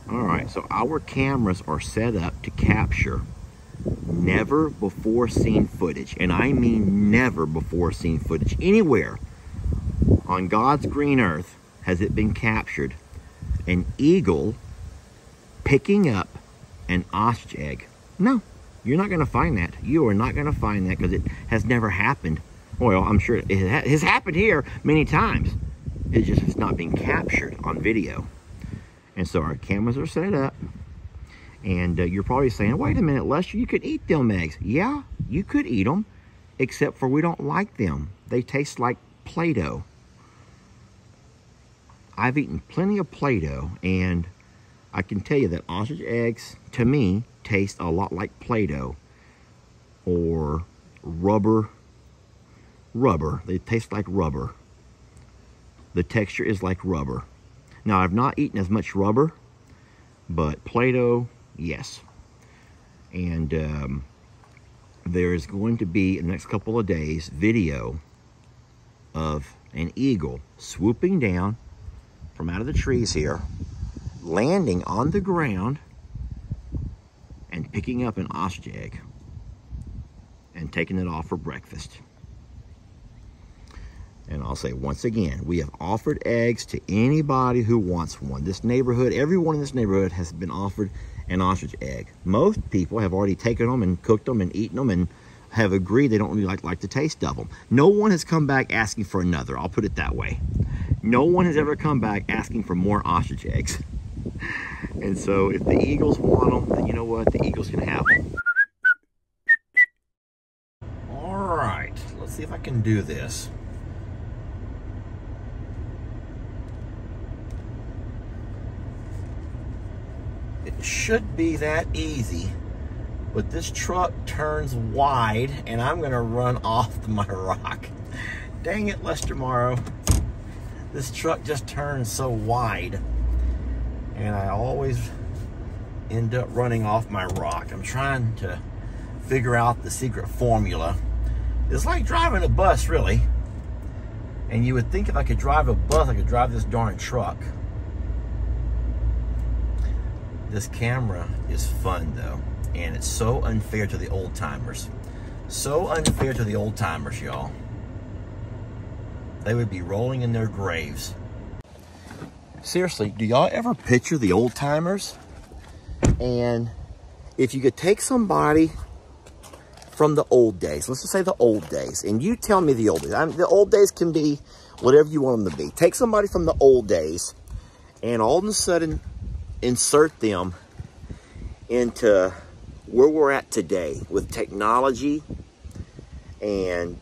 All right, so our cameras are set up to capture never before seen footage, and I mean never before seen footage. Anywhere on God's green earth has it been captured an eagle picking up an ostrich egg? No, you're not going to find that. You are not going to find that because it has never happened. Well, I'm sure it has happened here many times. It's just it's not being captured on video. And so our cameras are set up. And you're probably saying, wait a minute, Lester, you could eat them eggs. Yeah, you could eat them, except for we don't like them. They taste like Play-Doh. I've eaten plenty of Play-Doh, and I can tell you that ostrich eggs, to me, taste a lot like Play-Doh or rubber. They taste like rubber. The texture is like rubber. Now, I've not eaten as much rubber, but Play-Doh, yes. And there is going to be, in the next couple of days, video of an eagle swooping down from out of the trees here, landing on the ground, and picking up an ostrich egg and taking it off for breakfast. And I'll say once again, we have offered eggs to anybody who wants one. This neighborhood, everyone in this neighborhood has been offered an ostrich egg. Most people have already taken them and cooked them and eaten them and have agreed they don't really like the taste of them. No one has come back asking for another. I'll put it that way. No one has ever come back asking for more ostrich eggs. And so if the Eagles want them, then you know what? The Eagles can have them. All right, let's see if I can do this. It should be that easy, but this truck turns wide and I'm gonna run off my rock. Dang it, Lester Morrow. This truck just turns so wide and I always end up running off my rock. I'm trying to figure out the secret formula. It's like driving a bus, really. And you would think if I could drive a bus, I could drive this darn truck. This camera is fun though, and it's so unfair to the old timers. So unfair to the old timers, y'all. They would be rolling in their graves. Seriously, do y'all ever picture the old timers? And if you could take somebody from the old days, let's just say the old days, and you tell me the old days. The old days can be whatever you want them to be. Take somebody from the old days and all of a sudden insert them into where we're at today with technology, and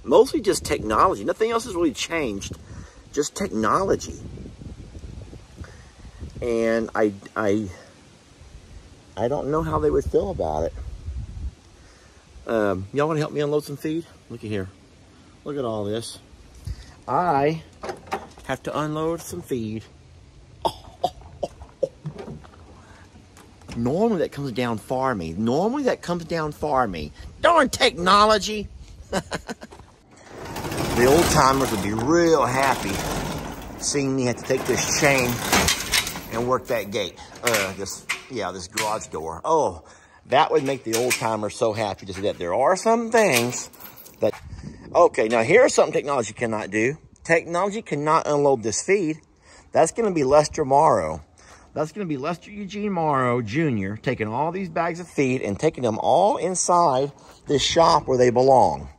mostly just technology. Nothing else has really changed, just technology. And I don't know how they would feel about it. Y'all want to help me unload some feed? Look at here. Look at all this. I have to unload some feed. Normally that comes down far me. Normally that comes down far me. Darn technology. The old timers would be real happy seeing me have to take this chain and work that gate. This garage door. Oh, that would make the old timers so happy to see that. There are some things that, okay, now here's something technology cannot do. Technology cannot unload this feed. That's going to be Lester Morrow. That's going to be Lester Eugene Morrow Jr. taking all these bags of feed and taking them all inside this shop where they belong.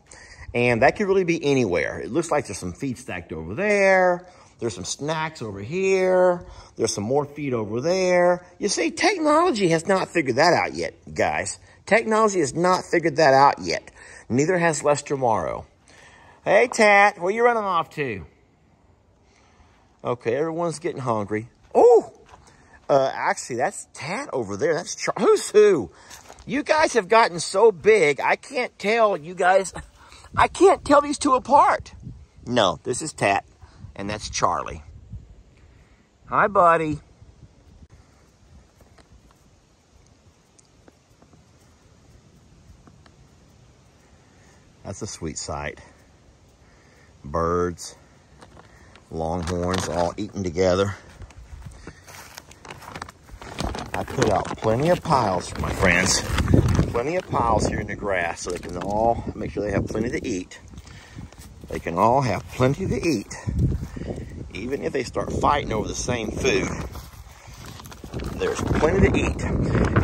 And that could really be anywhere. It looks like there's some feed stacked over there. There's some snacks over here. There's some more feed over there. You see, technology has not figured that out yet, guys. Technology has not figured that out yet. Neither has Lester Morrow. Hey, Tat, where you running off to? Okay, everyone's getting hungry. Oh! Actually, that's Tat over there. That's who's who. You guys have gotten so big, I can't tell you guys. I can't tell these two apart. No, this is Tat, and that's Charlie. Hi, buddy. That's a sweet sight. Birds, longhorns, all eating together. I put out plenty of piles, my friends. Plenty of piles here in the grass so they can all make sure they have plenty to eat. They can all have plenty to eat. Even if they start fighting over the same food, there's plenty to eat.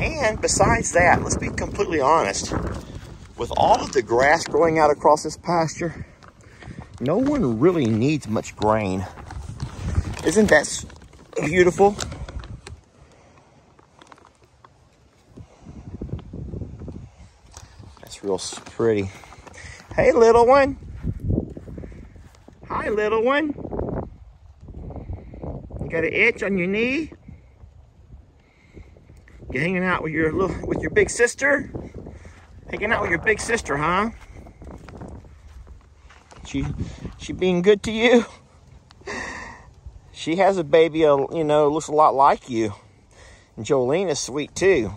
And besides that, let's be completely honest. With all of the grass growing out across this pasture, no one really needs much grain. Isn't that beautiful? That's real pretty. Hey, little one. Hi, little one. You got an itch on your knee? You hanging out with your big sister? Hanging out with your big sister, huh? She being good to you? She has a baby, you know, looks a lot like you. And Jolene is sweet too.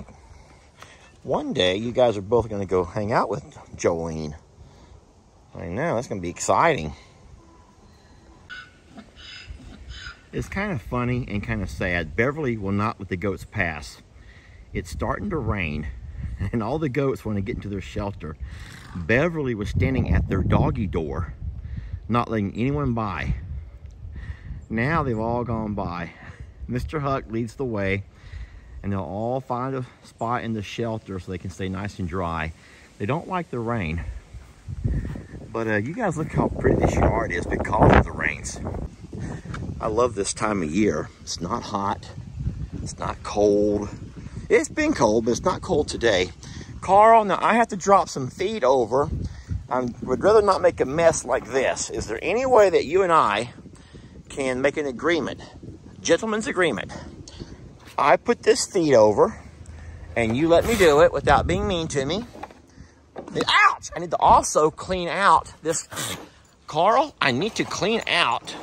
One day, you guys are both going to go hang out with Jolene. I know, that's going to be exciting. It's kind of funny and kind of sad. Beverly will not let the goats pass. It's starting to rain, and all the goats want to get into their shelter. Beverly was standing at their doggy door, not letting anyone by. Now they've all gone by. Mr. Huck leads the way, and they'll all find a spot in the shelter so they can stay nice and dry. They don't like the rain, but you guys look how pretty this yard is because of the rains. I love this time of year. It's not hot, it's not cold. It's been cold, but it's not cold today. Carl, now I have to drop some feed over. I would rather not make a mess like this. Is there any way that you and I can make an agreement, gentleman's agreement? I put this feed over, and you let me do it without being mean to me. Ouch! I need to also clean out this. Carl, I need to clean out.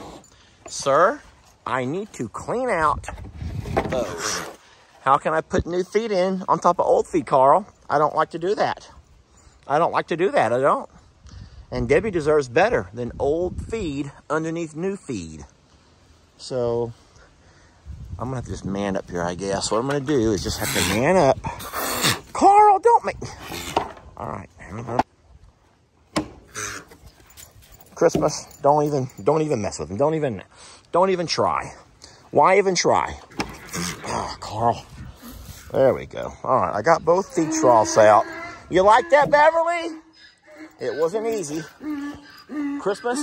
Sir, I need to clean out those. How can I put new feed in on top of old feed, Carl? I don't like to do that. I don't like to do that, I don't. And Debbie deserves better than old feed underneath new feed. So, I'm gonna have to just man up here, I guess. What I'm gonna do is just have to man up. Carl, don't make... All right. Christmas, don't even mess with him. Don't even try. Why even try? Oh, Carl. There we go. All right, I got both feed troughs out. You like that, Beverly? It wasn't easy. Christmas,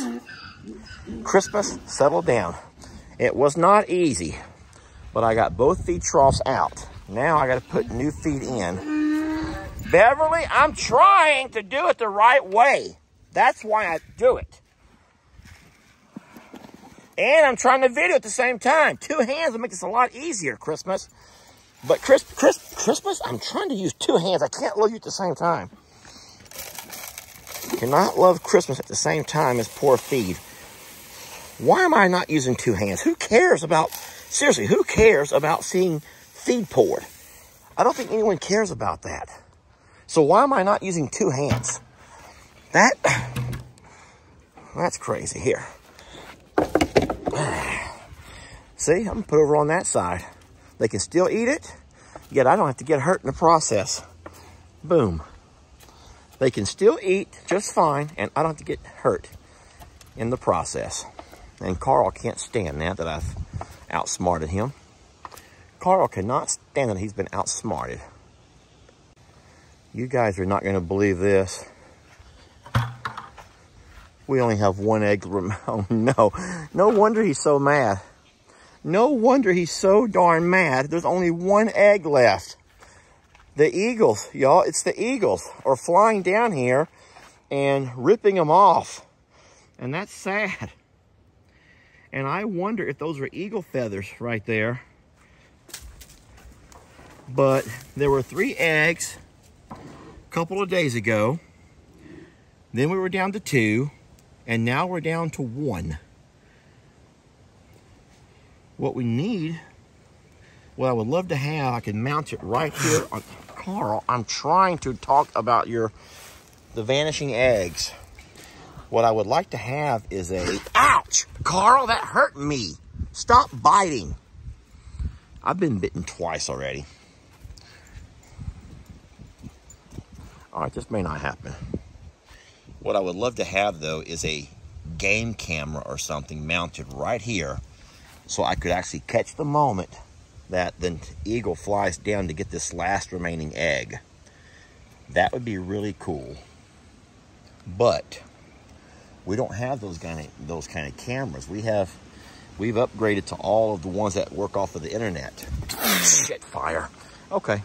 settle down. It was not easy, but I got both feed troughs out. Now I got to put new feed in. Beverly, I'm trying to do it the right way. That's why I do it. And I'm trying to video at the same time. Two hands will make this a lot easier, Christmas. But Christmas, I'm trying to use two hands. I can't love you at the same time. Cannot love Christmas at the same time as pour feed. Why am I not using two hands? Who cares about, seriously, who cares about seeing feed poured? I don't think anyone cares about that. So why am I not using two hands? That's crazy. Here. See, I'm gonna put it over on that side. They can still eat it, yet I don't have to get hurt in the process. Boom. They can still eat just fine, and I don't have to get hurt in the process. And Carl can't stand that I've outsmarted him. Carl cannot stand that he's been outsmarted. You guys are not going to believe this. We only have one egg. Oh, no. No wonder he's so mad. No wonder he's so darn mad. There's only one egg left. The eagles, y'all, it's the eagles are flying down here and ripping them off. And that's sad. And I wonder if those are eagle feathers right there. But there were 3 eggs a couple of days ago. Then we were down to 2. And now we're down to 1. What we need, what I would love to have, I can mount it right here on Carl. I'm trying to talk about the vanishing eggs. What I would like to have is a, ouch, Carl, that hurt me. Stop biting. I've been bitten twice already. All right, this may not happen. What I would love to have, though, is a game camera or something mounted right here so I could actually catch the moment that the eagle flies down to get this last remaining egg. That would be really cool. But we don't have those kind of cameras. We've upgraded to all of the ones that work off of the internet. Shit, fire. Okay.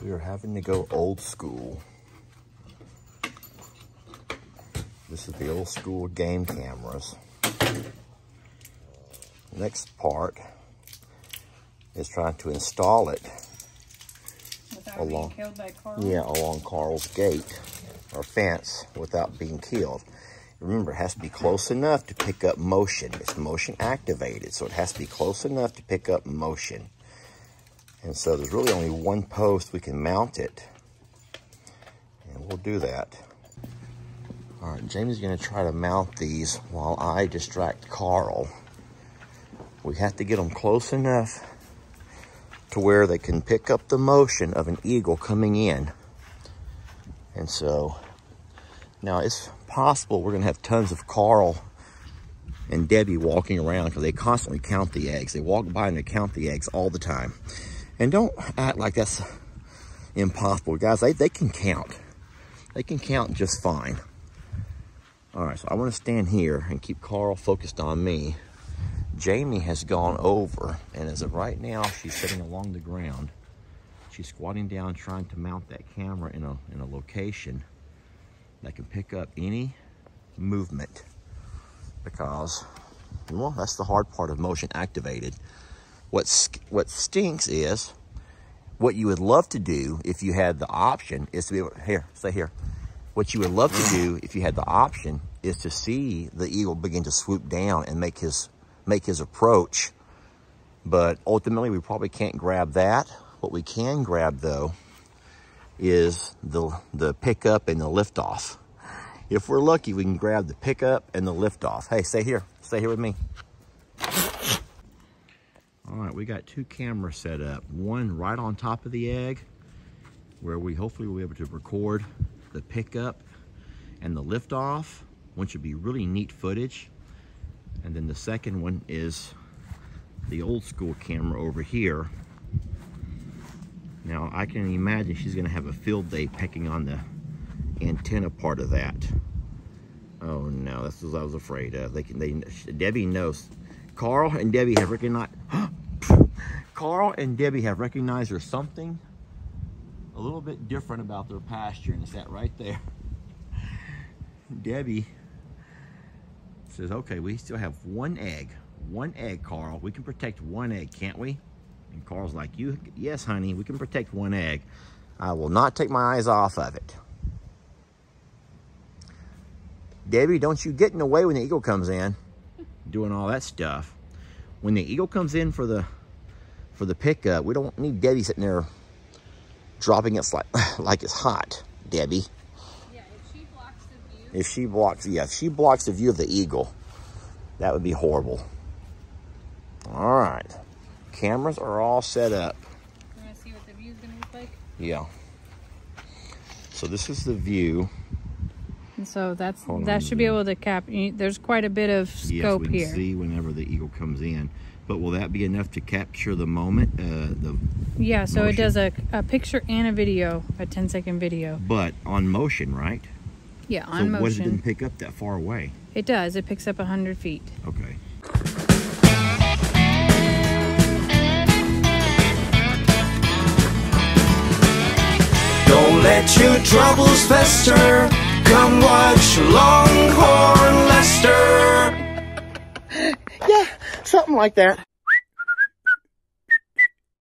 We are having to go old school. This is the old school game cameras. Next part is trying to install it along, being killed by Carl? Yeah, along Carl's gate or fence without being killed. Remember, it has to be close enough to pick up motion. It's motion activated, so it has to be close enough to pick up motion. And so there's really only one post we can mount it. And we'll do that. All right, Jamie's gonna try to mount these while I distract Carl. We have to get them close enough to where they can pick up the motion of an eagle coming in. And so now it's possible we're gonna have tons of Carl and Debbie walking around because they constantly count the eggs. They walk by and they count the eggs all the time. And don't act like that's impossible. Guys, they can count. They can count just fine. All right, so I want to stand here and keep Carl focused on me. Jamie has gone over, and as of right now, she's sitting along the ground. She's squatting down trying to mount that camera in a location that can pick up any movement, because, well, that's the hard part of motion activated. What stinks is, what you would love to do if you had the option is to be able, here, stay here. What you would love to do if you had the option is to see the eagle begin to swoop down and make his approach. But ultimately, we probably can't grab that. What we can grab, though, is the pickup and the liftoff. If we're lucky, we can grab the pickup and the liftoff. Hey, stay here. Stay here with me. All right, we got two cameras set up. One right on top of the egg, where we hopefully will be able to record the pickup and the liftoff, which would be really neat footage. And then the second one is the old school camera over here. Now, I can imagine she's gonna have a field day pecking on the antenna part of that. Oh no, that's what I was afraid of. Debbie knows. Carl and Debbie have recognized, Carl and Debbie have recognized there's something a little bit different about their pasture, and it's that right there. Debbie says, okay, we still have one egg, Carl. We can protect one egg, can't we? And Carl's like, yes, honey, we can protect one egg. I will not take my eyes off of it. Debbie, don't you get in the way when the eagle comes in, doing all that stuff. When the eagle comes in for the pickup, we don't need Debbie sitting there dropping it like it's hot, Debbie. Yeah, if she blocks the view. If she blocks the view of the eagle, that would be horrible. All right, cameras are all set up. You want to see what the view's gonna look like? Yeah. So this is the view. And so that should be able to there's quite a bit of scope here. Yes, we can see whenever the eagle comes in. But will that be enough to capture the moment? Yeah, so motion? It does a picture and a video, a 10-second video. But on motion, right? Yeah, on motion. So what if it didn't pick up that far away? It does. It picks up 100 feet. Okay. Don't let your troubles fester. Come watch Longhorn Lester. Yeah, something like that.